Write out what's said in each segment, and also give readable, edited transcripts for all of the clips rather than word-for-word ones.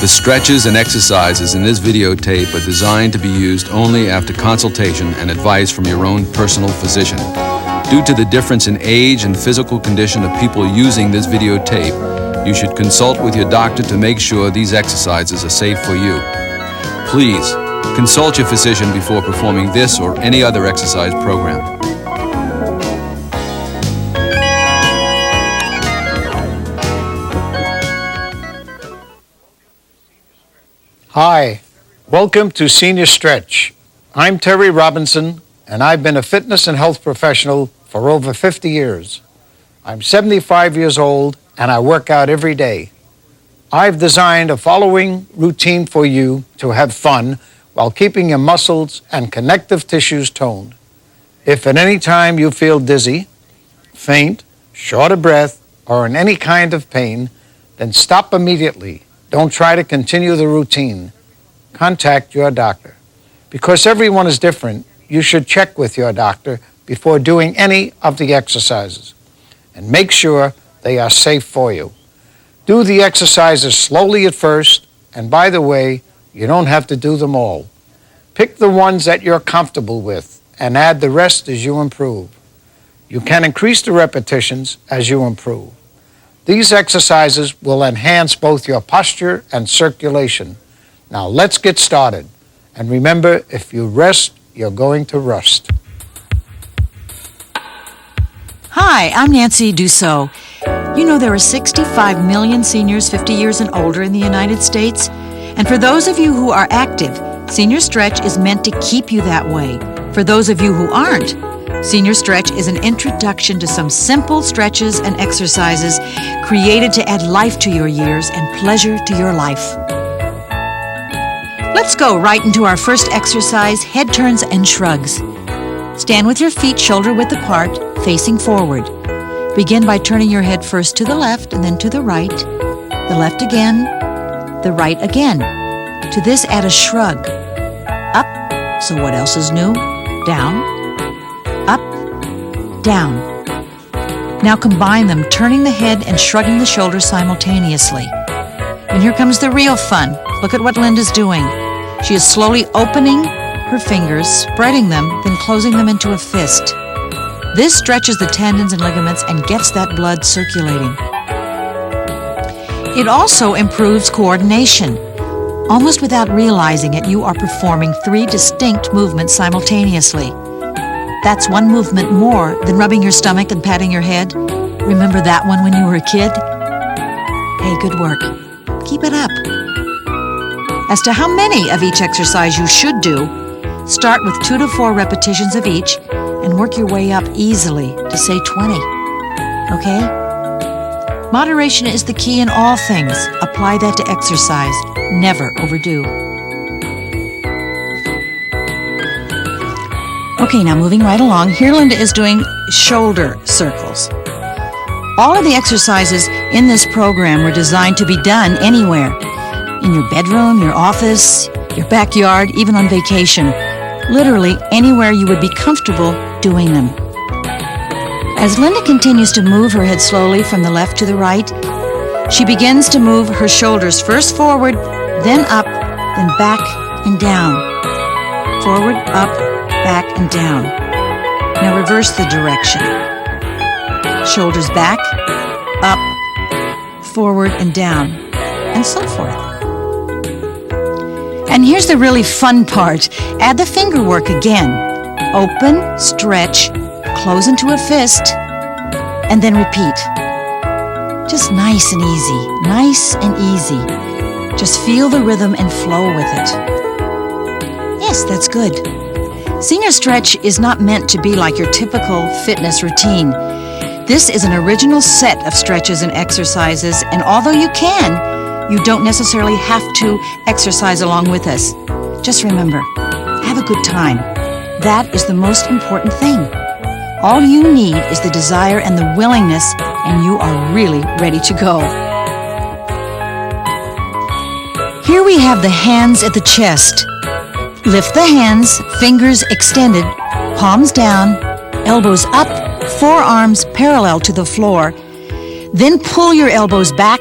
The stretches and exercises in this videotape are designed to be used only after consultation and advice from your own personal physician. Due to the difference in age and physical condition of people using this videotape, you should consult with your doctor to make sure these exercises are safe for you. Please, consult your physician before performing this or any other exercise program. Hi, welcome to Senior Stretch. I'm Terry Robinson, and I've been a fitness and health professional for over 50 years. I'm 75 years old, and I work out every day. I've designed a following routine for you to have fun while keeping your muscles and connective tissues toned. If at any time you feel dizzy, faint, short of breath, or in any kind of pain, then stop immediately. Don't try to continue the routine. Contact your doctor. Because everyone is different, you should check with your doctor before doing any of the exercises. And make sure they are safe for you. Do the exercises slowly at first, and by the way, you don't have to do them all. Pick the ones that you're comfortable with and add the rest as you improve. You can increase the repetitions as you improve. These exercises will enhance both your posture and circulation. Now let's get started. And remember, if you rest, you're going to rust. Hi, I'm Nancy Dussault. You know there are 65 million seniors 50 years and older in the United States. And for those of you who are active, Senior Stretch is meant to keep you that way. For those of you who aren't, Senior Stretch is an introduction to some simple stretches and exercises created to add life to your years and pleasure to your life. Let's go right into our first exercise, head turns and shrugs. Stand with your feet shoulder-width apart, facing forward. Begin by turning your head first to the left and then to the right, the left again, the right again. To this, add a shrug. Up, so what else is new? Down, up, down. Now combine them, turning the head and shrugging the shoulders simultaneously. And here comes the real fun. Look at what Linda's doing. She is slowly opening her fingers, spreading them, then closing them into a fist. This stretches the tendons and ligaments and gets that blood circulating. It also improves coordination. Almost without realizing it, you are performing 3 distinct movements simultaneously. That's one movement more than rubbing your stomach and patting your head. Remember that one when you were a kid? Hey, good work. Keep it up. As to how many of each exercise you should do, start with 2 to 4 repetitions of each and work your way up easily to say 20. Okay? Moderation is the key in all things. Apply that to exercise. Never overdo. Okay, now moving right along. Here Linda is doing shoulder circles. All of the exercises in this program were designed to be done anywhere. In your bedroom, your office, your backyard, even on vacation. Literally anywhere you would be comfortable doing them. As Linda continues to move her head slowly from the left to the right, she begins to move her shoulders first forward, then up, then back and down. Forward, up, back, and down. Now reverse the direction. Shoulders back, up, forward, and down, and so forth. And here's the really fun part. Add the finger work again. Open, stretch, close into a fist, and then repeat. Just nice and easy, nice and easy. Just feel the rhythm and flow with it. Yes, that's good. Senior Stretch is not meant to be like your typical fitness routine. This is an original set of stretches and exercises, and although you can, you don't necessarily have to exercise along with us. Just remember, have a good time. That is the most important thing. All you need is the desire and the willingness, and you are really ready to go. Here we have the hands at the chest. Lift the hands, fingers extended, palms down, elbows up, forearms parallel to the floor. Then pull your elbows back,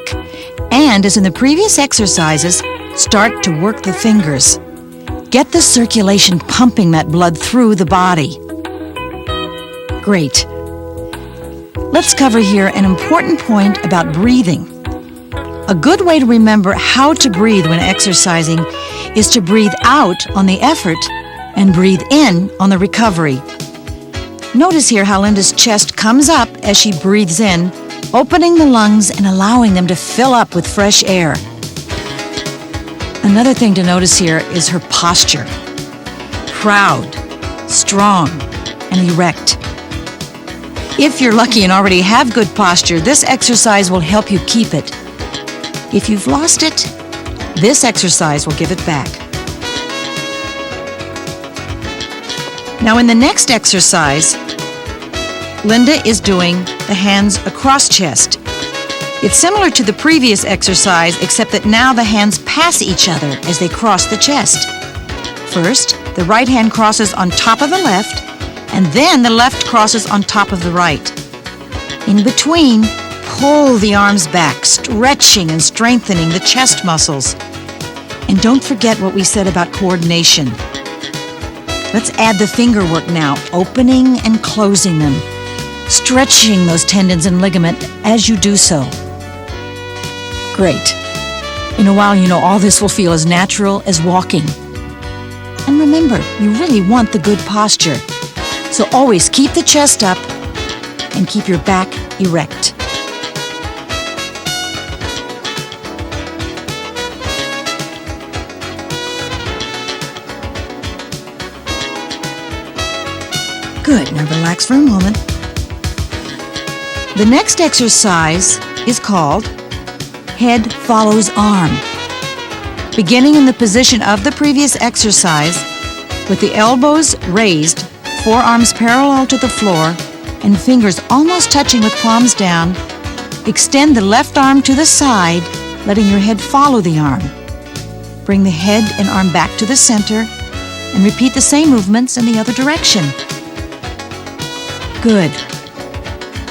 and as in the previous exercises, start to work the fingers. Get the circulation pumping that blood through the body. Great. Let's cover here an important point about breathing. A good way to remember how to breathe when exercising is to breathe out on the effort and breathe in on the recovery. Notice here how Linda's chest comes up as she breathes in, opening the lungs and allowing them to fill up with fresh air. Another thing to notice here is her posture. Proud, strong, and erect. If you're lucky and already have good posture, this exercise will help you keep it. If you've lost it, this exercise will give it back. Now in the next exercise, Linda is doing the hands across chest. It's similar to the previous exercise, except that now the hands pass each other as they cross the chest. First, the right hand crosses on top of the left, and then the left crosses on top of the right. In between, pull the arms back, stretching and strengthening the chest muscles. And don't forget what we said about coordination. Let's add the finger work now, opening and closing them, stretching those tendons and ligament as you do so. Great. In a while, all this will feel as natural as walking. And remember, you really want the good posture. So always keep the chest up and keep your back erect. Good. Now relax for a moment. The next exercise is called Head Follows Arm. Beginning in the position of the previous exercise, with the elbows raised, forearms parallel to the floor, and fingers almost touching with palms down, extend the left arm to the side, letting your head follow the arm. Bring the head and arm back to the center, and repeat the same movements in the other direction. Good.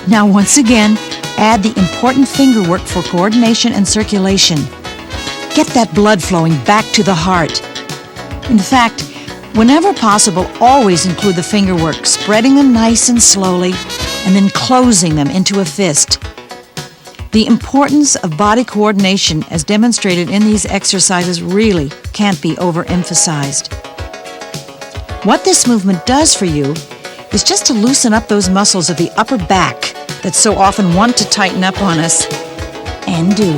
Now once again, add the important finger work for coordination and circulation. Get that blood flowing back to the heart. In fact, whenever possible, always include the finger work, spreading them nice and slowly, and then closing them into a fist. The importance of body coordination as demonstrated in these exercises really can't be overemphasized. What this movement does for you is just to loosen up those muscles of the upper back that so often want to tighten up on us, and do.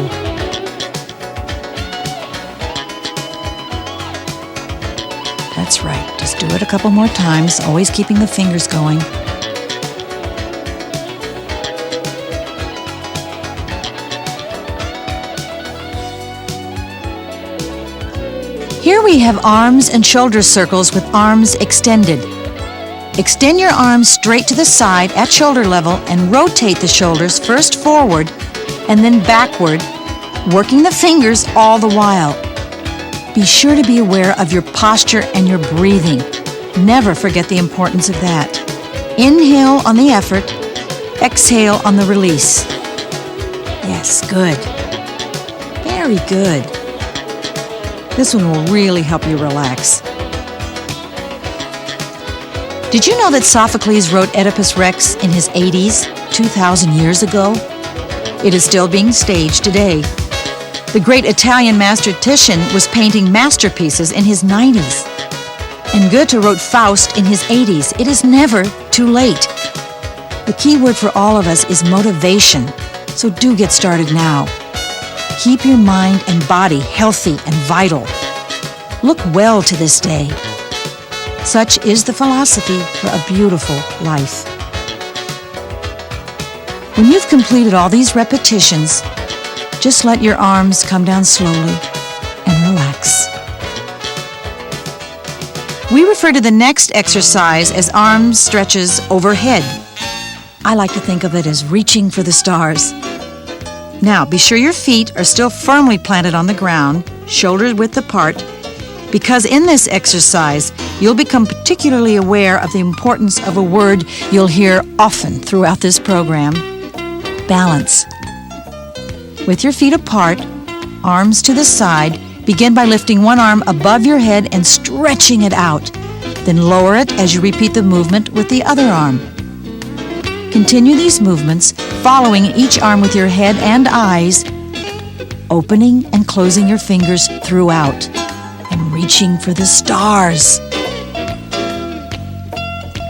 That's right. Just do it a couple more times, always keeping the fingers going. Here we have arms and shoulder circles with arms extended. Extend your arms straight to the side at shoulder level and rotate the shoulders first forward and then backward, working the fingers all the while. Be sure to be aware of your posture and your breathing. Never forget the importance of that. Inhale on the effort, exhale on the release. Yes, good. Very good. This one will really help you relax. Did you know that Sophocles wrote Oedipus Rex in his 80s, 2,000 years ago? It is still being staged today. The great Italian mathematician was painting masterpieces in his 90s. And Goethe wrote Faust in his 80s. It is never too late. The key word for all of us is motivation, so do get started now. Keep your mind and body healthy and vital. Look well to this day. Such is the philosophy for a beautiful life. When you've completed all these repetitions, just let your arms come down slowly and relax. We refer to the next exercise as arm stretches overhead. I like to think of it as reaching for the stars. Now, be sure your feet are still firmly planted on the ground, shoulders width apart, because in this exercise, you'll become particularly aware of the importance of a word you'll hear often throughout this program: balance. With your feet apart, arms to the side, begin by lifting one arm above your head and stretching it out. Then lower it as you repeat the movement with the other arm. Continue these movements, following each arm with your head and eyes, opening and closing your fingers throughout, and reaching for the stars.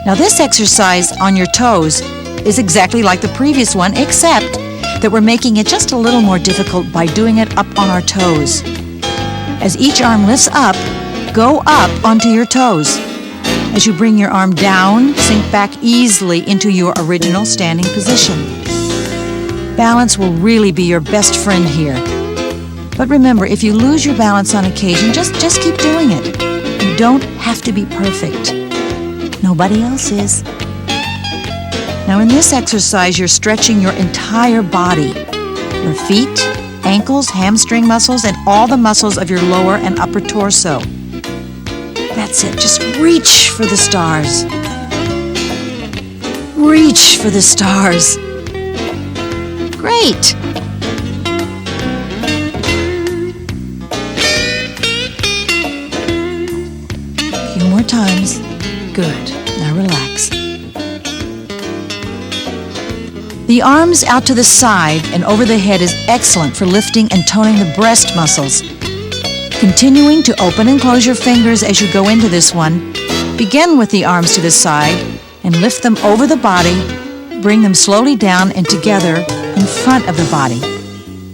Now this exercise on your toes is exactly like the previous one, except that we're making it just a little more difficult by doing it up on our toes. As each arm lifts up, go up onto your toes. As you bring your arm down, sink back easily into your original standing position. Balance will really be your best friend here. But remember, if you lose your balance on occasion, just keep doing it. You don't have to be perfect. Nobody else is. Now in this exercise, you're stretching your entire body. Your feet, ankles, hamstring muscles, and all the muscles of your lower and upper torso. That's it. Just reach for the stars. Reach for the stars. Great. A few more times. Good. Now relax. The arms out to the side and over the head is excellent for lifting and toning the breast muscles. Continuing to open and close your fingers as you go into this one, begin with the arms to the side and lift them over the body, bring them slowly down and together in front of the body.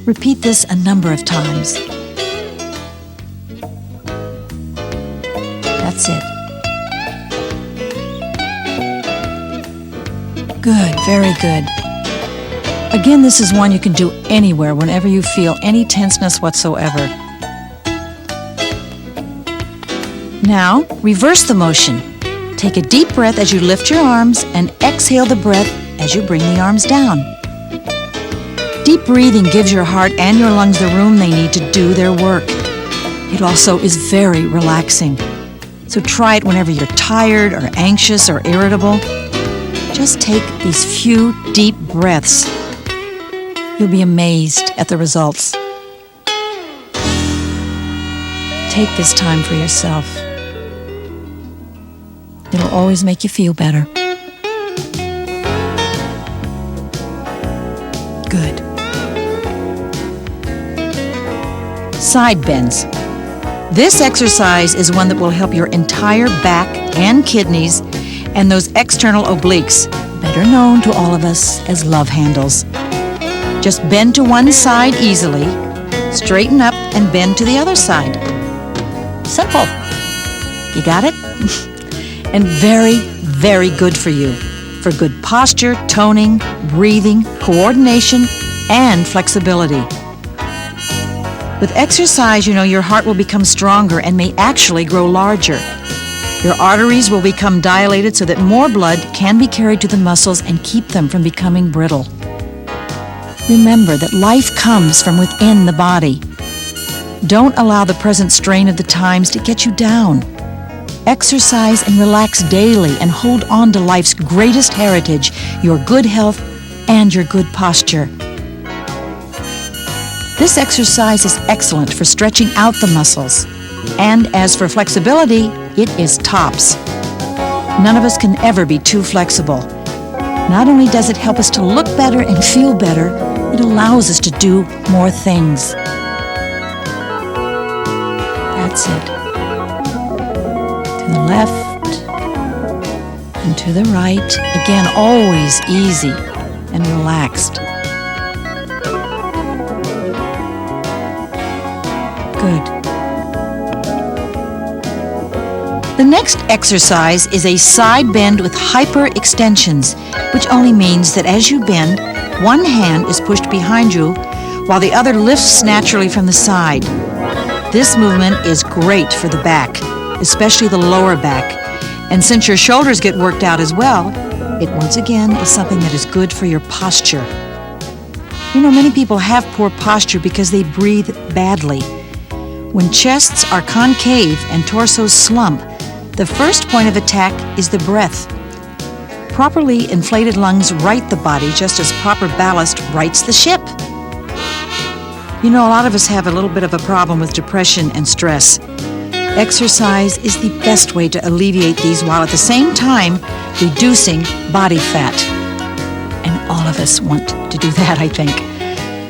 Repeat this a number of times. That's it. Good, very good. Again, this is one you can do anywhere, whenever you feel any tenseness whatsoever. Now, reverse the motion. Take a deep breath as you lift your arms and exhale the breath as you bring the arms down. Deep breathing gives your heart and your lungs the room they need to do their work. It also is very relaxing. So try it whenever you're tired or anxious or irritable. Just take these few deep breaths. You'll be amazed at the results. Take this time for yourself. It'll always make you feel better. Good. Side bends. This exercise is one that will help your entire back and kidneys and those external obliques, better known to all of us as love handles. Just bend to one side easily, straighten up and bend to the other side. Simple. You got it? And very, very good for you. For good posture, toning, breathing, coordination, and flexibility. With exercise, you know your heart will become stronger and may actually grow larger. Your arteries will become dilated so that more blood can be carried to the muscles and keep them from becoming brittle. Remember that life comes from within the body. Don't allow the present strain of the times to get you down. Exercise and relax daily and hold on to life's greatest heritage, your good health and your good posture. This exercise is excellent for stretching out the muscles. And as for flexibility, it is tops. None of us can ever be too flexible. Not only does it help us to look better and feel better, it allows us to do more things. That's it. To the left and to the right. Again, always easy and relaxed. Good. The next exercise is a side bend with hyperextensions, which only means that as you bend, one hand is pushed behind you while the other lifts naturally from the side. This movement is great for the back, especially the lower back. And since your shoulders get worked out as well, it once again is something that is good for your posture. You know, many people have poor posture because they breathe badly. When chests are concave and torsos slump, the first point of attack is the breath. Properly inflated lungs right the body just as proper ballast rights the ship. You know, a lot of us have a little bit of a problem with depression and stress. Exercise is the best way to alleviate these while at the same time reducing body fat. And all of us want to do that, I think.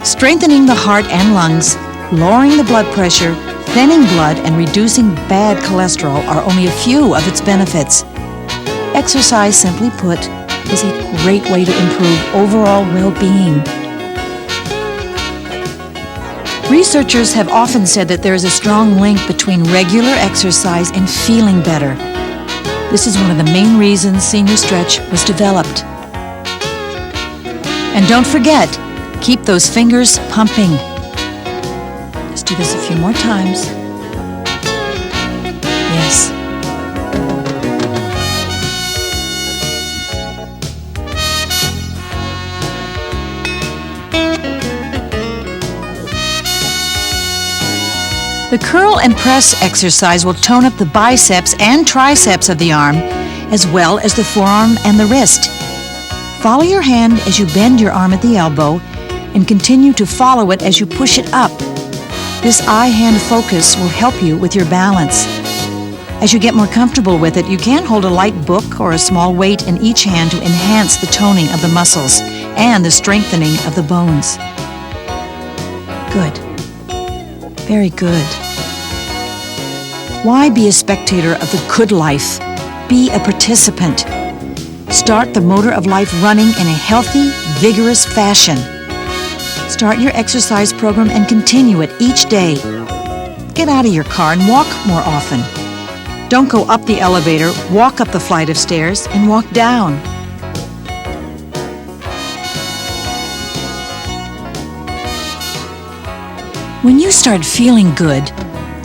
Strengthening the heart and lungs, lowering the blood pressure, thinning blood, and reducing bad cholesterol are only a few of its benefits. Exercise, simply put, is a great way to improve overall well-being. Researchers have often said that there is a strong link between regular exercise and feeling better. This is one of the main reasons Senior Stretch was developed. And don't forget, keep those fingers pumping. Let's do this a few more times. Yes. The curl and press exercise will tone up the biceps and triceps of the arm, as well as the forearm and the wrist. Follow your hand as you bend your arm at the elbow, and continue to follow it as you push it up. This eye-hand focus will help you with your balance. As you get more comfortable with it, you can hold a light book or a small weight in each hand to enhance the toning of the muscles and the strengthening of the bones. Good. Very good. Why be a spectator of the good life? Be a participant. Start the motor of life running in a healthy, vigorous fashion. Start your exercise program and continue it each day. Get out of your car and walk more often. Don't go up the elevator, walk up the flight of stairs, and walk down. When you start feeling good,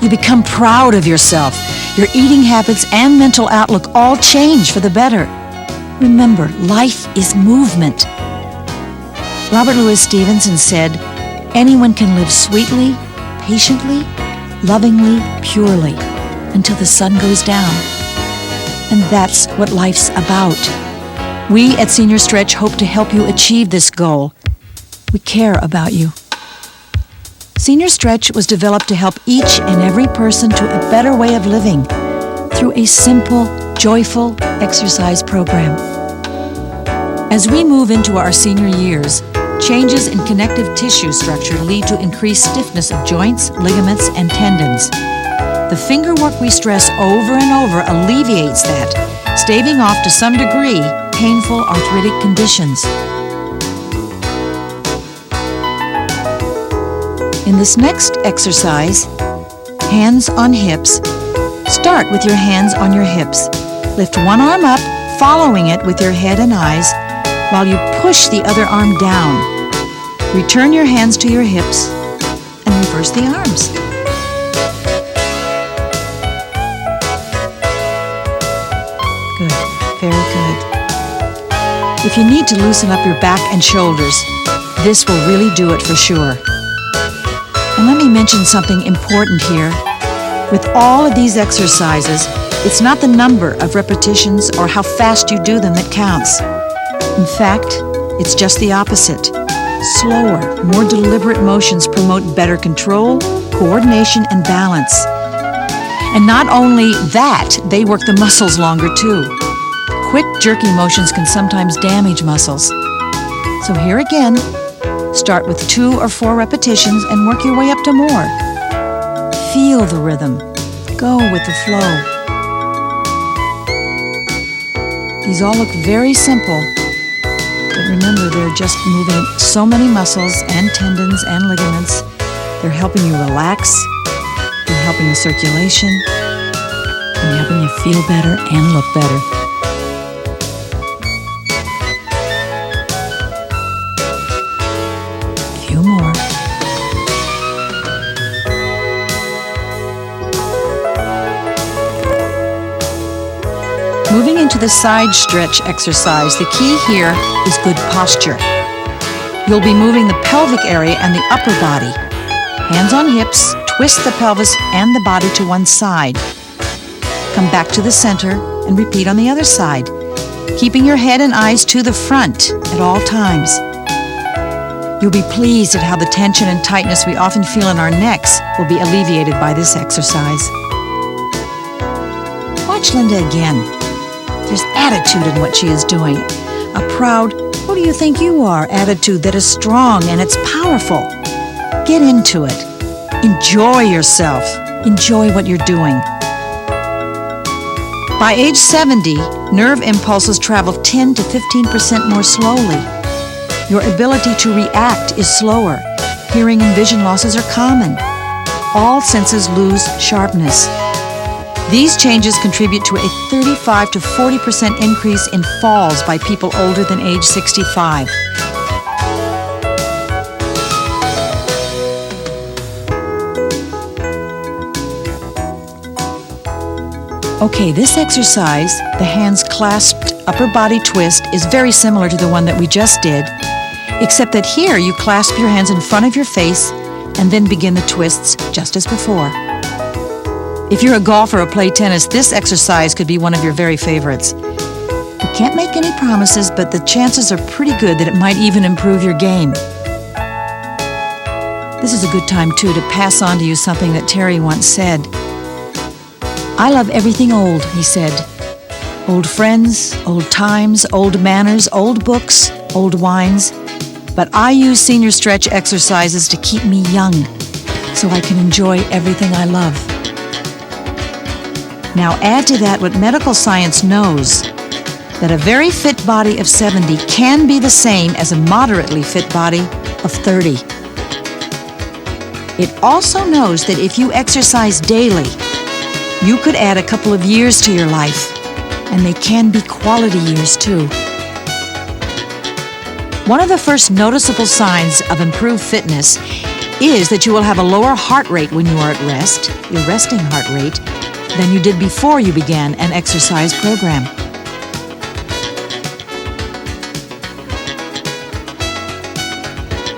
you become proud of yourself. Your eating habits and mental outlook all change for the better. Remember, life is movement. Robert Louis Stevenson said, "Anyone can live sweetly, patiently, lovingly, purely, until the sun goes down." And that's what life's about. We at Senior Stretch hope to help you achieve this goal. We care about you. Senior Stretch was developed to help each and every person to a better way of living through a simple, joyful exercise program. As we move into our senior years, changes in connective tissue structure lead to increased stiffness of joints, ligaments, and tendons. The finger work we stress over and over alleviates that, staving off to some degree painful arthritic conditions. In this next exercise, hands on hips, start with your hands on your hips. Lift one arm up, following it with your head and eyes, while you push the other arm down. Return your hands to your hips and reverse the arms. Good, very good. If you need to loosen up your back and shoulders, this will really do it for sure. And let me mention something important here. With all of these exercises, it's not the number of repetitions or how fast you do them that counts. In fact, it's just the opposite. Slower, more deliberate motions promote better control, coordination, and balance. And not only that, they work the muscles longer too. Quick, jerky motions can sometimes damage muscles. So here again, start with 2 or 4 repetitions and work your way up to more. Feel the rhythm. Go with the flow. These all look very simple, but remember, they're just moving so many muscles and tendons and ligaments. They're helping you relax, they're helping the circulation, and helping you feel better and look better. Few more. Moving into the side stretch exercise, the key here is good posture. You'll be moving the pelvic area and the upper body. Hands on hips, twist the pelvis and the body to one side. Come back to the center and repeat on the other side, keeping your head and eyes to the front at all times. You'll be pleased at how the tension and tightness we often feel in our necks will be alleviated by this exercise. Watch Linda again. There's attitude in what she is doing. A proud, who do you think you are attitude that is strong and it's powerful. Get into it. Enjoy yourself. Enjoy what you're doing. By age 70, nerve impulses travel 10 to 15% more slowly. Your ability to react is slower. Hearing and vision losses are common. All senses lose sharpness. These changes contribute to a 35 to 40% increase in falls by people older than age 65. Okay, this exercise, the hands clasped upper body twist, is very similar to the one that we just did, except that here you clasp your hands in front of your face and then begin the twists just as before. If you're a golfer or play tennis, this exercise could be one of your very favorites. You can't make any promises, but the chances are pretty good that it might even improve your game. This is a good time, too, to pass on to you something that Terry once said. I love everything old, he said. Old friends, old times, old manners, old books, old wines. But I use senior stretch exercises to keep me young, so I can enjoy everything I love. Now add to that what medical science knows, that a very fit body of 70 can be the same as a moderately fit body of 30. It also knows that if you exercise daily, you could add a couple of years to your life, and they can be quality years too. One of the first noticeable signs of improved fitness is that you will have a lower heart rate when you are at rest, your resting heart rate, than you did before you began an exercise program.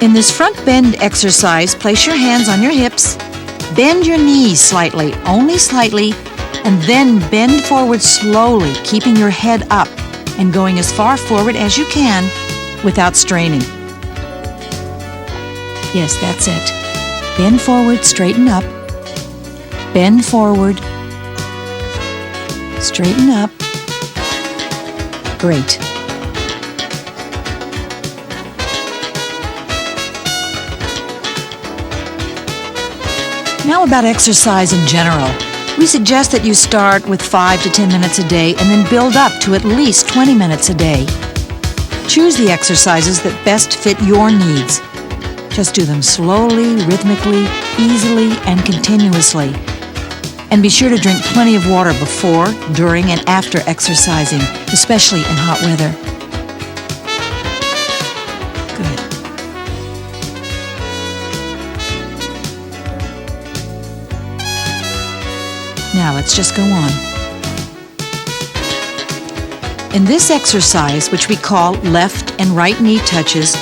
In this front bend exercise, place your hands on your hips, bend your knees slightly, only slightly, and then bend forward slowly, keeping your head up and going as far forward as you can without straining. Yes, that's it. Bend forward, straighten up. Bend forward. Straighten up. Great. Now about exercise in general. We suggest that you start with 5 to 10 minutes a day and then build up to at least 20 minutes a day. Choose the exercises that best fit your needs. Just do them slowly, rhythmically, easily, and continuously. And be sure to drink plenty of water before, during, and after exercising, especially in hot weather. Good. Now let's just go on. In this exercise, which we call left and right knee touches,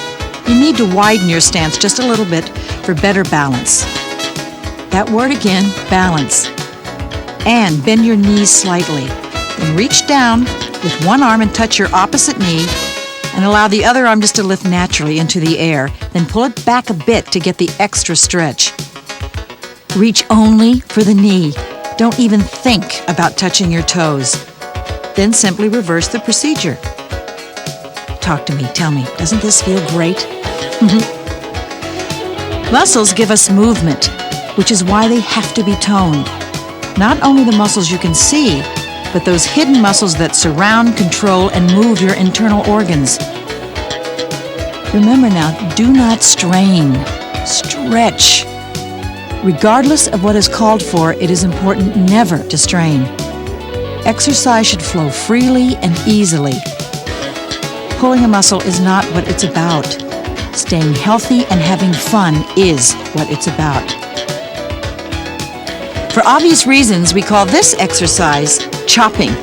you need to widen your stance just a little bit for better balance. That word again, balance. And bend your knees slightly. Then reach down with one arm and touch your opposite knee and allow the other arm just to lift naturally into the air. Then pull it back a bit to get the extra stretch. Reach only for the knee. Don't even think about touching your toes. Then simply reverse the procedure. Talk to me, tell me, doesn't this feel great? Muscles give us movement, which is why they have to be toned. Not only the muscles you can see, but those hidden muscles that surround, control, and move your internal organs. Remember now, do not strain. Stretch. Regardless of what is called for, it is important never to strain. Exercise should flow freely and easily. Pulling a muscle is not what it's about. Staying healthy and having fun is what it's about. For obvious reasons, we call this exercise chopping.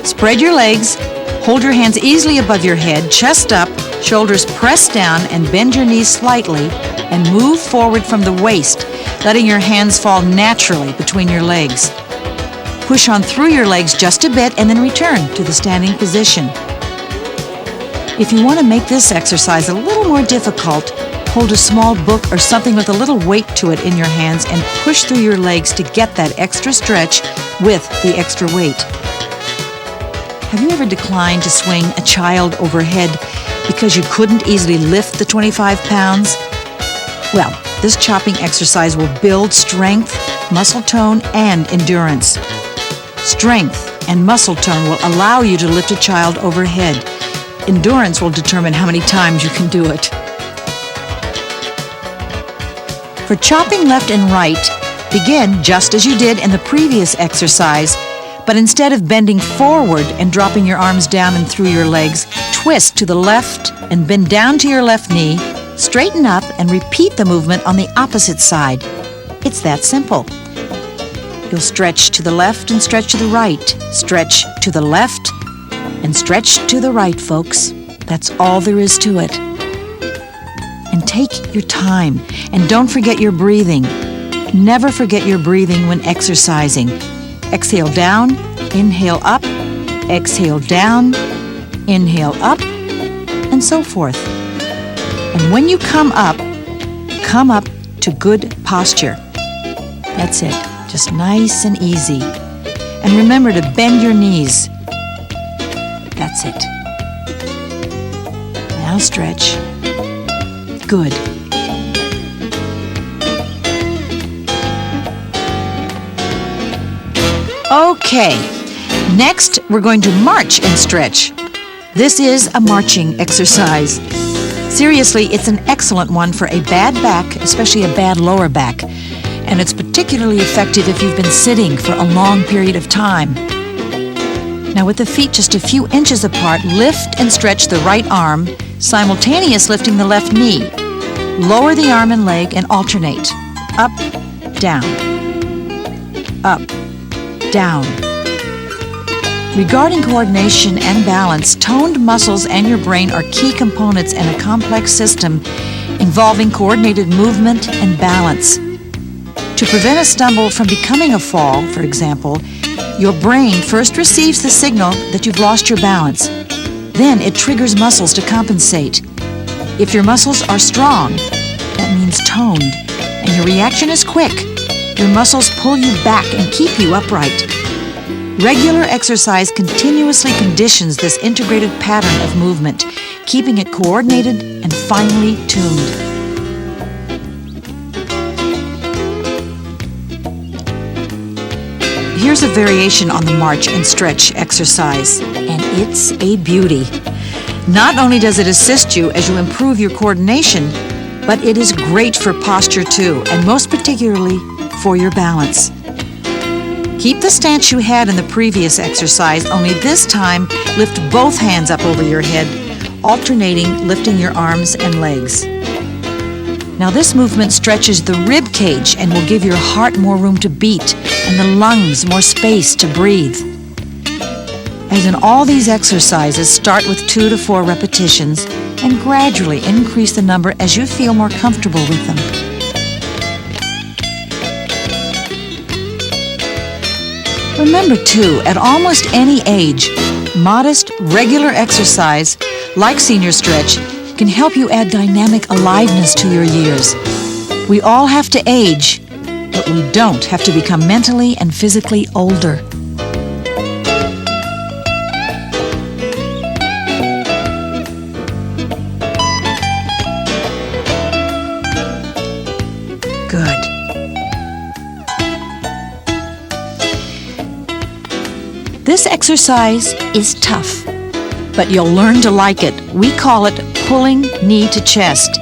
Spread your legs, hold your hands easily above your head, chest up, shoulders pressed down, and bend your knees slightly, and move forward from the waist, letting your hands fall naturally between your legs. Push on through your legs just a bit and then return to the standing position. If you want to make this exercise a little more difficult, hold a small book or something with a little weight to it in your hands and push through your legs to get that extra stretch with the extra weight. Have you ever declined to swing a child overhead because you couldn't easily lift the 25 pounds? Well, this chopping exercise will build strength, muscle tone, and endurance. Strength and muscle tone will allow you to lift a child overhead. Endurance will determine how many times you can do it. For chopping left and right, begin just as you did in the previous exercise, but instead of bending forward and dropping your arms down and through your legs, twist to the left and bend down to your left knee, straighten up, and repeat the movement on the opposite side. It's that simple. You'll stretch to the left and stretch to the right, stretch to the left and stretch to the right, folks. That's all there is to it. And take your time, and don't forget your breathing. Never forget your breathing when exercising. Exhale down, inhale up, exhale down, inhale up, and so forth. And when you come up to good posture. That's it, just nice and easy. And remember to bend your knees. That's it. Now stretch. Good. Okay, next we're going to march and stretch. This is a marching exercise. Seriously, it's an excellent one for a bad back, especially a bad lower back. And it's particularly effective if you've been sitting for a long period of time. Now with the feet just a few inches apart, lift and stretch the right arm, simultaneous lifting the left knee. Lower the arm and leg and alternate. Up, down. Up, down. Regarding coordination and balance, toned muscles and your brain are key components in a complex system involving coordinated movement and balance. To prevent a stumble from becoming a fall, for example, your brain first receives the signal that you've lost your balance. Then it triggers muscles to compensate. If your muscles are strong, that means toned, and your reaction is quick, your muscles pull you back and keep you upright. Regular exercise continuously conditions this integrated pattern of movement, keeping it coordinated and finely tuned. Here's a variation on the march and stretch exercise, and it's a beauty. Not only does it assist you as you improve your coordination, but it is great for posture too, and most particularly for your balance. Keep the stance you had in the previous exercise, only this time lift both hands up over your head, alternating lifting your arms and legs. Now this movement stretches the rib cage and will give your heart more room to beat and the lungs more space to breathe. As in all these exercises, start with 2 to 4 repetitions and gradually increase the number as you feel more comfortable with them. Remember too, at almost any age, modest, regular exercise, like senior stretch, can help you add dynamic aliveness to your years. We all have to age, but we don't have to become mentally and physically older. Good. This exercise is tough, but you'll learn to like it. We call it pulling knee to chest.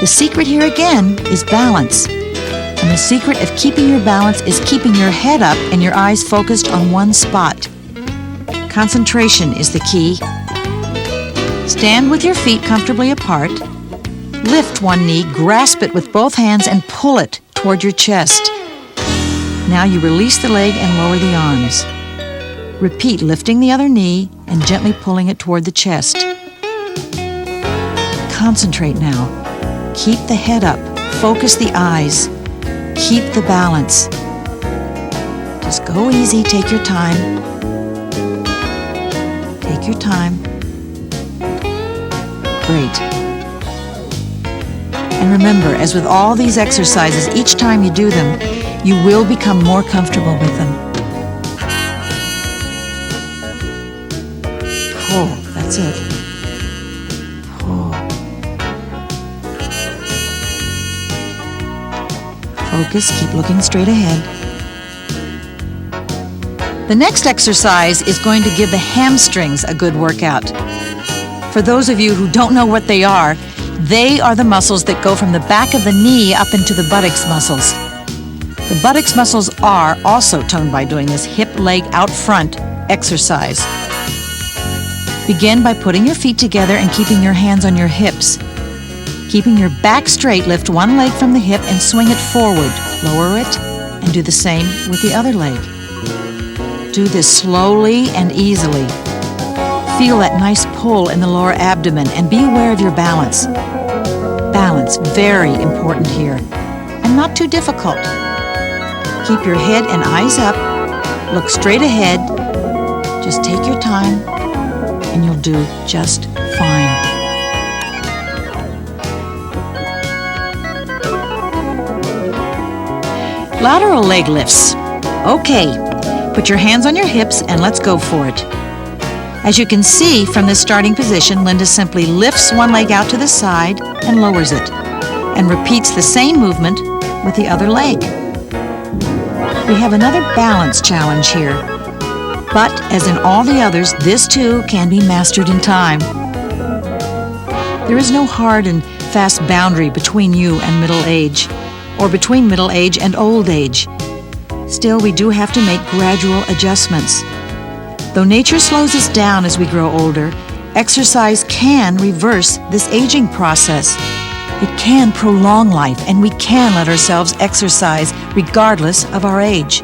The secret here again is balance. And the secret of keeping your balance is keeping your head up and your eyes focused on one spot. Concentration is the key. Stand with your feet comfortably apart. Lift one knee, grasp it with both hands, and pull it toward your chest. Now you release the leg and lower the arms. Repeat lifting the other knee and gently pulling it toward the chest. Concentrate now. Keep the head up. Focus the eyes. Keep the balance. Just go easy. Take your time. Take your time. Great. And remember, as with all these exercises, each time you do them, you will become more comfortable with them. Pull, that's it. Pull. Focus, keep looking straight ahead. The next exercise is going to give the hamstrings a good workout. For those of you who don't know what they are the muscles that go from the back of the knee up into the buttocks muscles. The buttocks muscles are also toned by doing this hip, leg, out front exercise. Begin by putting your feet together and keeping your hands on your hips. Keeping your back straight, lift one leg from the hip and swing it forward. Lower it and do the same with the other leg. Do this slowly and easily. Feel that nice pull in the lower abdomen and be aware of your balance. Balance, very important here, and not too difficult. Keep your head and eyes up, look straight ahead, just take your time, and you'll do just fine. Lateral leg lifts. Okay, put your hands on your hips and let's go for it. As you can see from this starting position, Linda simply lifts one leg out to the side and lowers it, and repeats the same movement with the other leg. We have another balance challenge here, but as in all the others, this too can be mastered in time. There is no hard and fast boundary between you and middle age, or between middle age and old age. Still, we do have to make gradual adjustments. Though nature slows us down as we grow older, exercise can reverse this aging process. It can prolong life, and we can let ourselves exercise regardless of our age.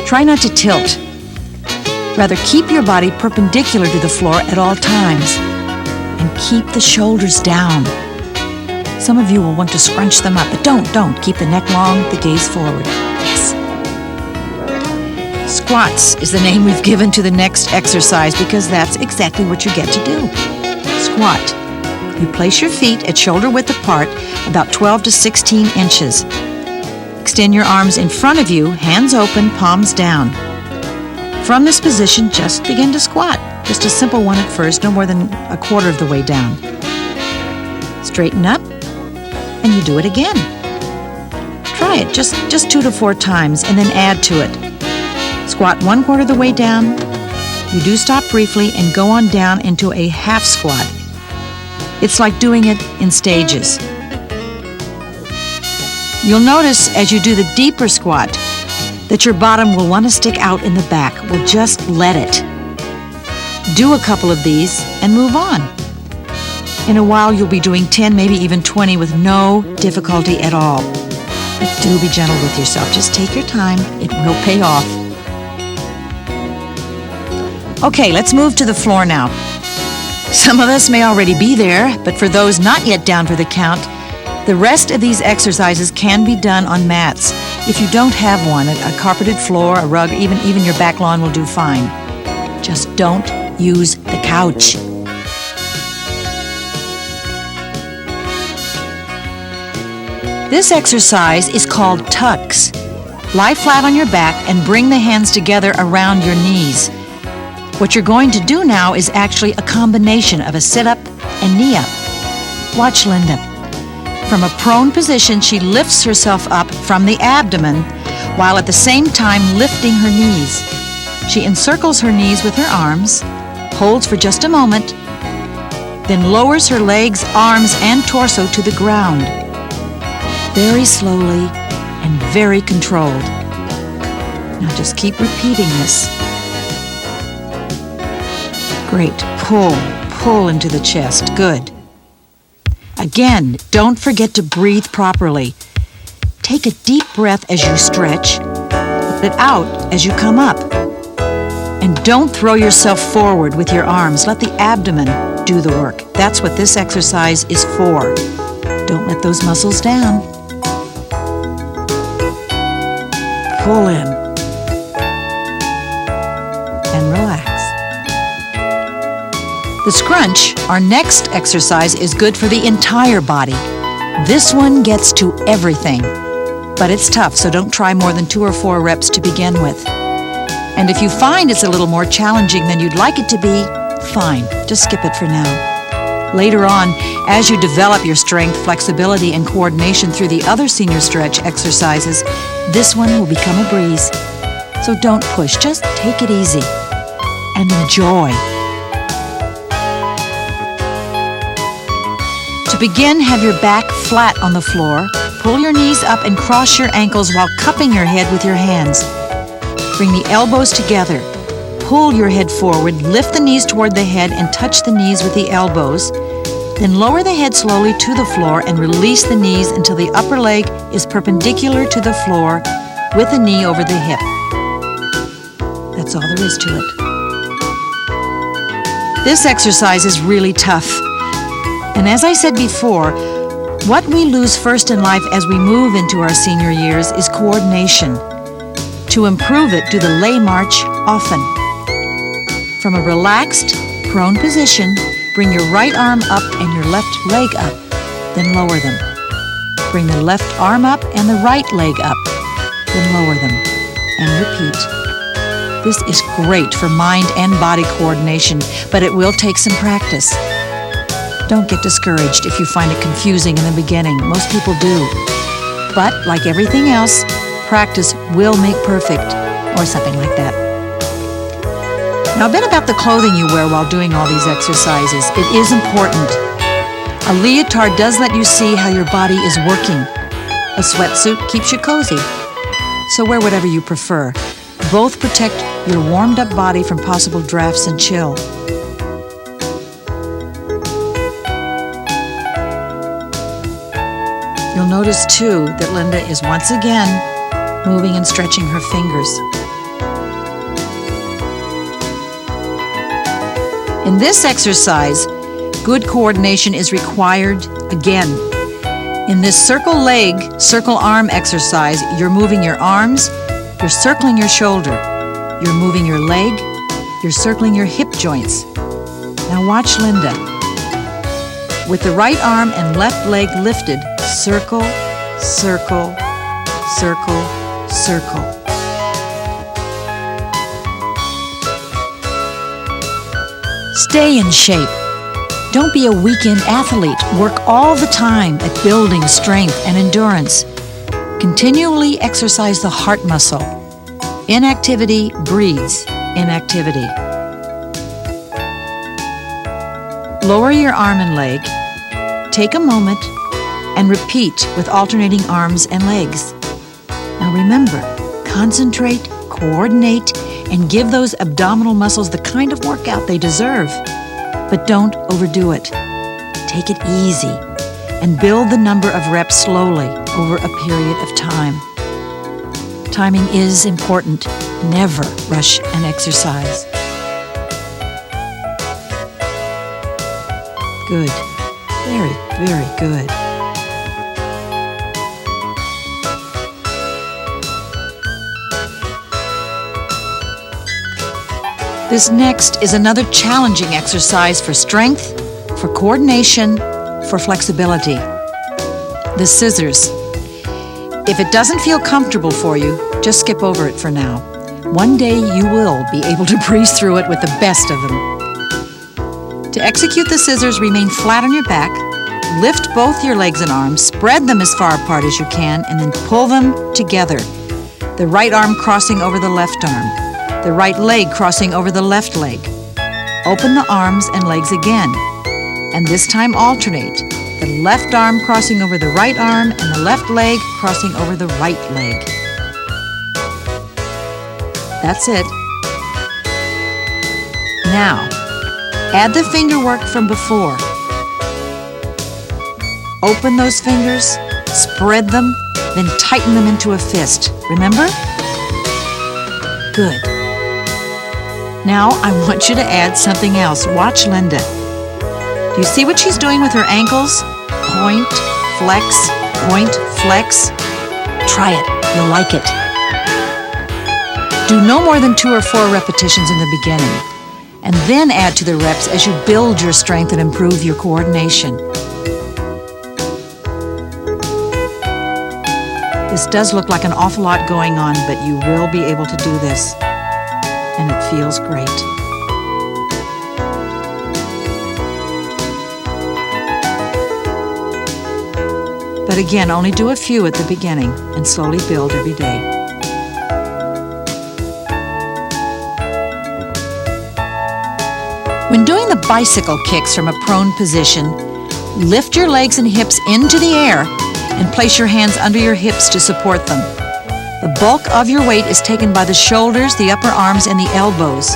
Try not to tilt. Rather, keep your body perpendicular to the floor at all times, and keep the shoulders down. Some of you will want to scrunch them up, but don't. Keep the neck long, the gaze forward. Yes. Squats is the name we've given to the next exercise because that's exactly what you get to do. Squat. You place your feet at shoulder width apart, about 12 to 16 inches. Extend your arms in front of you, hands open, palms down. From this position, just begin to squat. Just a simple one at first, no more than a quarter of the way down. Straighten up, and you do it again. Try it just 2 to 4 times, and then add to it. Squat 1/4 of the way down. You do stop briefly and go on down into a half squat. It's like doing it in stages. You'll notice as you do the deeper squat that your bottom will want to stick out in the back. Well, just let it. Do a couple of these and move on. In a while, you'll be doing 10, maybe even 20 with no difficulty at all. But do be gentle with yourself. Just take your time. It will pay off. Okay, let's move to the floor now. Some of us may already be there, but for those not yet down for the count, the rest of these exercises can be done on mats. If you don't have one, a carpeted floor, a rug, even your back lawn will do fine. Just don't use the couch. This exercise is called tucks. Lie flat on your back and bring the hands together around your knees. What you're going to do now is actually a combination of a sit-up and knee-up. Watch Linda. From a prone position, she lifts herself up from the abdomen while at the same time lifting her knees. She encircles her knees with her arms, holds for just a moment, then lowers her legs, arms, and torso to the ground. Very slowly and very controlled. Now just keep repeating this. Great. Pull into the chest. Good. Again, don't forget to breathe properly. Take a deep breath as you stretch. Let it out as you come up. And don't throw yourself forward with your arms. Let the abdomen do the work. That's what this exercise is for. Don't let those muscles down. Pull in. And relax. The scrunch, our next exercise, is good for the entire body. This one gets to everything. But it's tough, so don't try more than 2 or 4 reps to begin with. And if you find it's a little more challenging than you'd like it to be, fine, just skip it for now. Later on, as you develop your strength, flexibility, and coordination through the other senior stretch exercises, this one will become a breeze. So don't push, just take it easy and enjoy. To begin, have your back flat on the floor. Pull your knees up and cross your ankles while cupping your head with your hands. Bring the elbows together. Pull your head forward, lift the knees toward the head and touch the knees with the elbows. Then lower the head slowly to the floor and release the knees until the upper leg is perpendicular to the floor with the knee over the hip. That's all there is to it. This exercise is really tough. And as I said before, what we lose first in life as we move into our senior years is coordination. To improve it, do the lay march often. From a relaxed, prone position, bring your right arm up and your left leg up, then lower them. Bring the left arm up and the right leg up, then lower them, and repeat. This is great for mind and body coordination, but it will take some practice. Don't get discouraged if you find it confusing in the beginning. Most people do. But, like everything else, practice will make perfect, or something like that. Now, a bit about the clothing you wear while doing all these exercises. It is important. A leotard does let you see how your body is working. A sweatsuit keeps you cozy. So wear whatever you prefer. Both protect your warmed-up body from possible drafts and chill. You'll notice, too, that Linda is once again moving and stretching her fingers. In this exercise, good coordination is required again. In this circle leg, circle arm exercise, you're moving your arms, you're circling your shoulder, you're moving your leg, you're circling your hip joints. Now watch Linda. With the right arm and left leg lifted, circle, circle, circle, circle. Stay in shape. Don't be a weekend athlete. Work all the time at building strength and endurance. Continually exercise the heart muscle. Inactivity breeds inactivity. Lower your arm and leg. Take a moment and repeat with alternating arms and legs. Now remember, concentrate, coordinate, and give those abdominal muscles the kind of workout they deserve. But don't overdo it. Take it easy and build the number of reps slowly over a period of time. Timing is important. Never rush an exercise. Good. Very, very good. This next is another challenging exercise for strength, for coordination, for flexibility. The scissors. If it doesn't feel comfortable for you, just skip over it for now. One day you will be able to breeze through it with the best of them. To execute the scissors, remain flat on your back, lift both your legs and arms, spread them as far apart as you can, and then pull them together. The right arm crossing over the left arm. The right leg crossing over the left leg. Open the arms and legs again, and this time alternate. The left arm crossing over the right arm and the left leg crossing over the right leg. That's it. Now, add the finger work from before. Open those fingers, spread them, then tighten them into a fist. Remember? Good. Now I want you to add something else. Watch Linda. Do you see what she's doing with her ankles? Point, flex, point, flex. Try it. You'll like it. Do no more than 2 or 4 repetitions in the beginning. and then add to the reps as you build your strength and improve your coordination. This does look like an awful lot going on, but you will be able to do this, and it feels great. But again, only do a few at the beginning and slowly build every day. When doing the bicycle kicks from a prone position, lift your legs and hips into the air and place your hands under your hips to support them. The bulk of your weight is taken by the shoulders, the upper arms, and the elbows.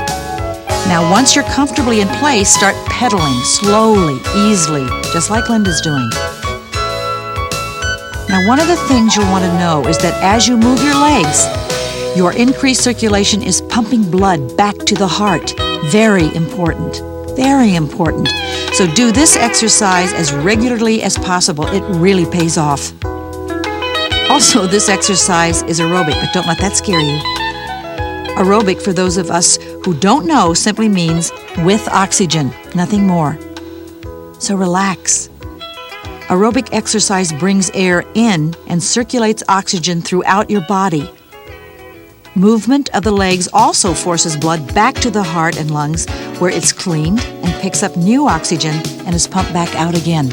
Now, once you're comfortably in place, start pedaling slowly, easily, just like Linda's doing. Now, one of the things you'll want to know is that as you move your legs, your increased circulation is pumping blood back to the heart. Very important. Very important. So do this exercise as regularly as possible. It really pays off. Also, this exercise is aerobic, but don't let that scare you. Aerobic, for those of us who don't know, simply means with oxygen, nothing more. So relax. Aerobic exercise brings air in and circulates oxygen throughout your body. Movement of the legs also forces blood back to the heart and lungs, where it's cleaned and picks up new oxygen and is pumped back out again.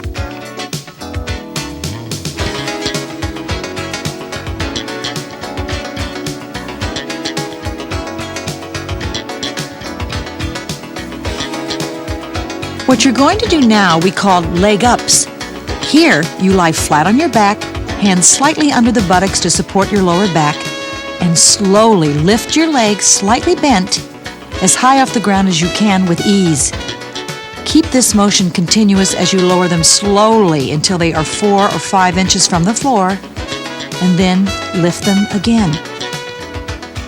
What you're going to do now we call leg ups. Here, you lie flat on your back, hands slightly under the buttocks to support your lower back, and slowly lift your legs slightly bent as high off the ground as you can with ease. Keep this motion continuous as you lower them slowly until they are 4 or 5 inches from the floor, and then lift them again.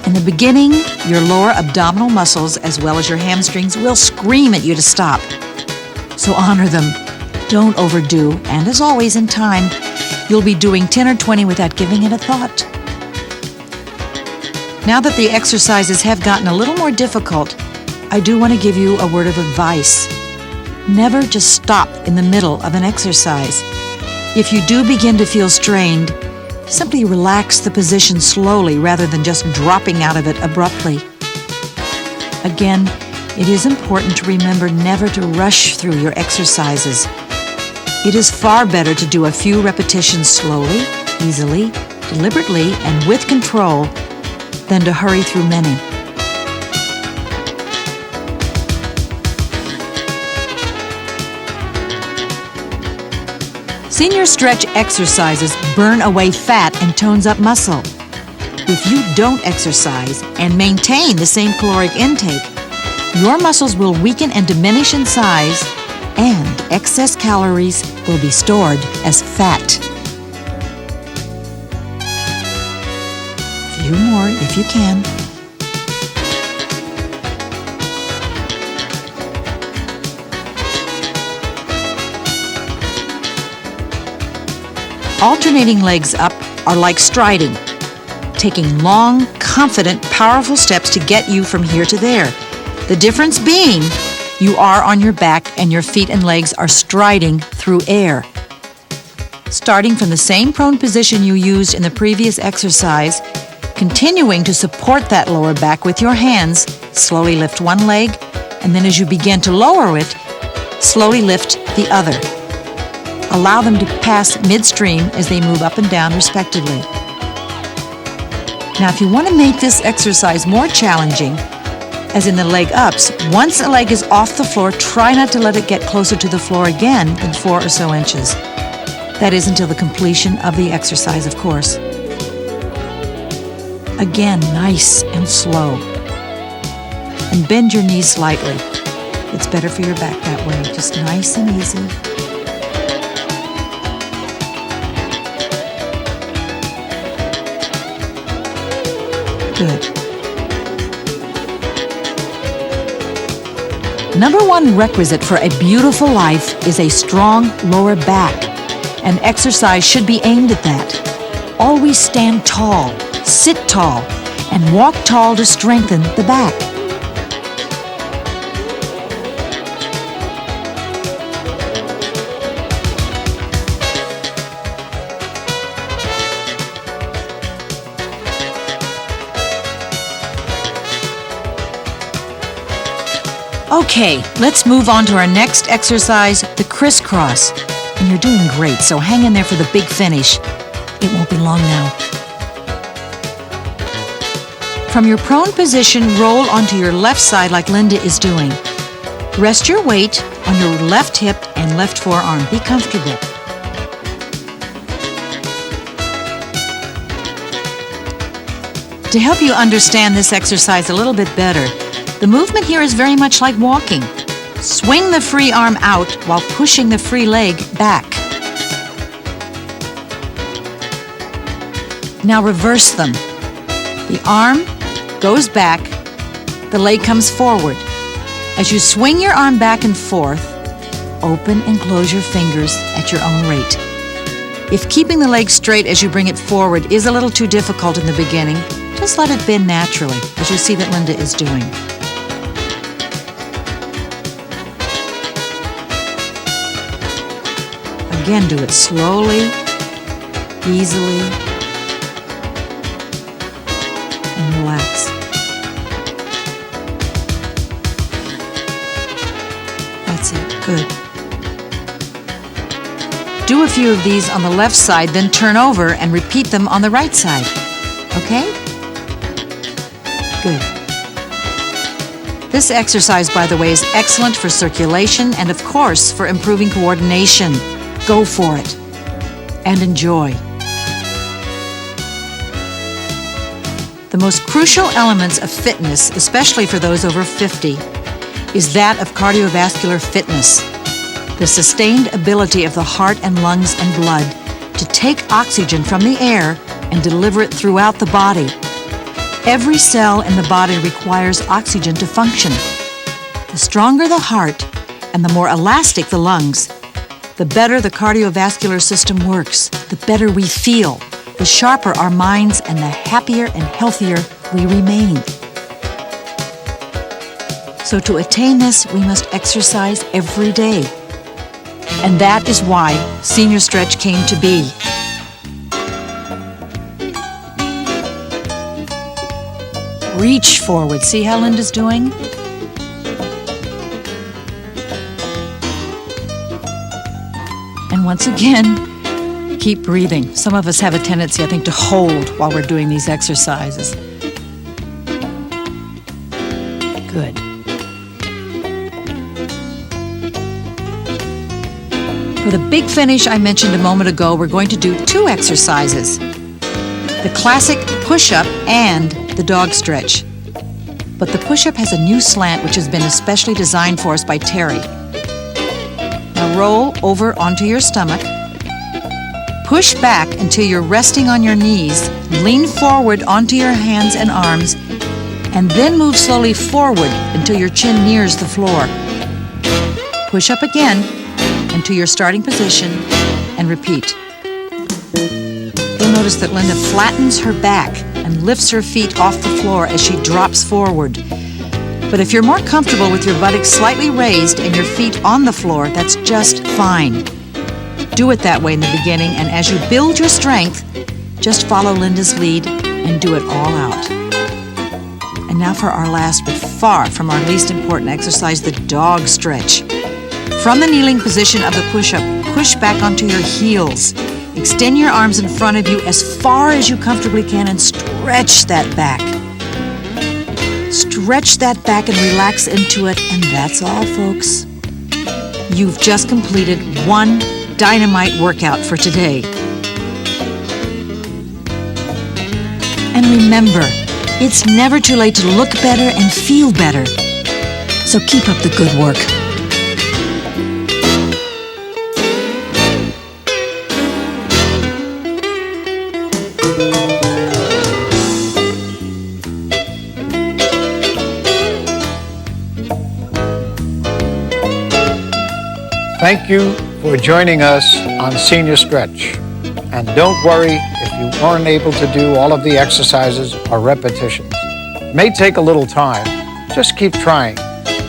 In the beginning, your lower abdominal muscles as well as your hamstrings will scream at you to stop. So honor them. Don't overdo, and as always in time, you'll be doing 10 or 20 without giving it a thought. Now that the exercises have gotten a little more difficult, I do want to give you a word of advice. Never just stop in the middle of an exercise. If you do begin to feel strained, simply relax the position slowly rather than just dropping out of it abruptly. Again, it is important to remember never to rush through your exercises. It is far better to do a few repetitions slowly, easily, deliberately, and with control than to hurry through many. Senior stretch exercises burn away fat and tones up muscle. If you don't exercise and maintain the same caloric intake, your muscles will weaken and diminish in size, and excess calories will be stored as fat. A few more if you can. Alternating legs up are like striding, taking long, confident, powerful steps to get you from here to there. The difference being, you are on your back and your feet and legs are striding through air. Starting from the same prone position you used in the previous exercise, continuing to support that lower back with your hands, slowly lift one leg, and then as you begin to lower it, slowly lift the other. Allow them to pass midstream as they move up and down respectively. Now, if you want to make this exercise more challenging, as in the leg ups, once a leg is off the floor, try not to let it get closer to the floor again than 4 or so inches. That is until the completion of the exercise, of course. Again, nice and slow. And bend your knees slightly. It's better for your back that way. Just nice and easy. Good. Number one requisite for a beautiful life is a strong lower back. And exercise should be aimed at that. Always stand tall, sit tall, and walk tall to strengthen the back. Okay, let's move on to our next exercise, the crisscross. And you're doing great, so hang in there for the big finish. It won't be long now. From your prone position, roll onto your left side like Linda is doing. Rest your weight on your left hip and left forearm. Be comfortable. To help you understand this exercise a little bit better, the movement here is very much like walking. Swing the free arm out while pushing the free leg back. Now reverse them. The arm goes back, the leg comes forward. As you swing your arm back and forth, open and close your fingers at your own rate. If keeping the leg straight as you bring it forward is a little too difficult in the beginning, just let it bend naturally, as you see that Linda is doing. Again, do it slowly, easily, and relax. That's it. Good. Do a few of these on the left side, then turn over and repeat them on the right side. Okay? Good. This exercise, by the way, is excellent for circulation and, of course, for improving coordination. Go for it and enjoy. The most crucial elements of fitness, especially for those over 50, is that of cardiovascular fitness, the sustained ability of the heart and lungs and blood to take oxygen from the air and deliver it throughout the body. Every cell in the body requires oxygen to function. The stronger the heart and the more elastic the lungs, the better the cardiovascular system works, the better we feel, the sharper our minds, and the happier and healthier we remain. So to attain this, we must exercise every day. And that is why Senior Stretch came to be. Reach forward. See how Linda's doing? And once again, keep breathing. Some of us have a tendency, I think, to hold while we're doing these exercises. Good. For the big finish I mentioned a moment ago, we're going to do two exercises. The classic push-up and the dog stretch. But the push-up has a new slant which has been especially designed for us by Terry. Now roll over onto your stomach. Push back until you're resting on your knees. Lean forward onto your hands and arms, and then move slowly forward until your chin nears the floor. Push up again into your starting position and repeat. You'll notice that Linda flattens her back and lifts her feet off the floor as she drops forward. But if you're more comfortable with your buttocks slightly raised and your feet on the floor, that's just fine. Do it that way in the beginning, and as you build your strength, just follow Linda's lead and do it all out. And now for our last, but far from our least important exercise, the dog stretch. From the kneeling position of the push-up, push back onto your heels. Extend your arms in front of you as far as you comfortably can and stretch that back. Stretch that back and relax into it, and that's all, folks. You've just completed one dynamite workout for today. And remember, it's never too late to look better and feel better. So keep up the good work. Thank you for joining us on Senior Stretch. And don't worry if you weren't able to do all of the exercises or repetitions. It may take a little time. Just keep trying.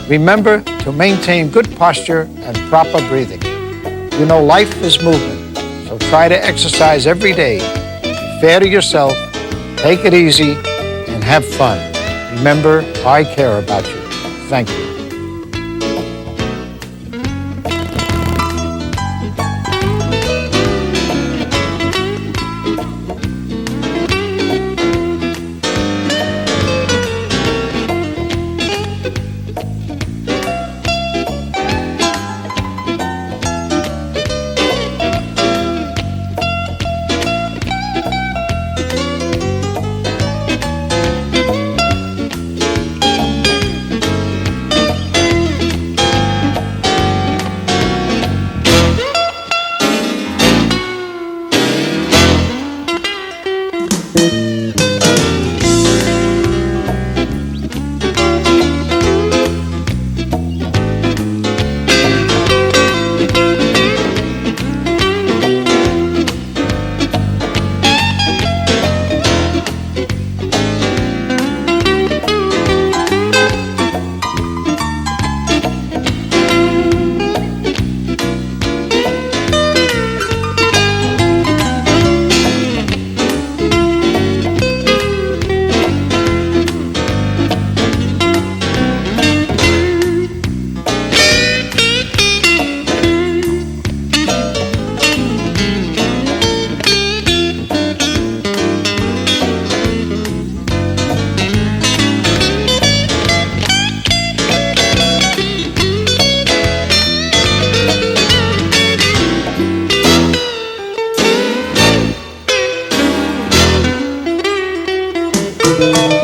Remember to maintain good posture and proper breathing. You know, life is movement, so try to exercise every day. Be fair to yourself, take it easy, and have fun. Remember, I care about you. Thank you. Bye.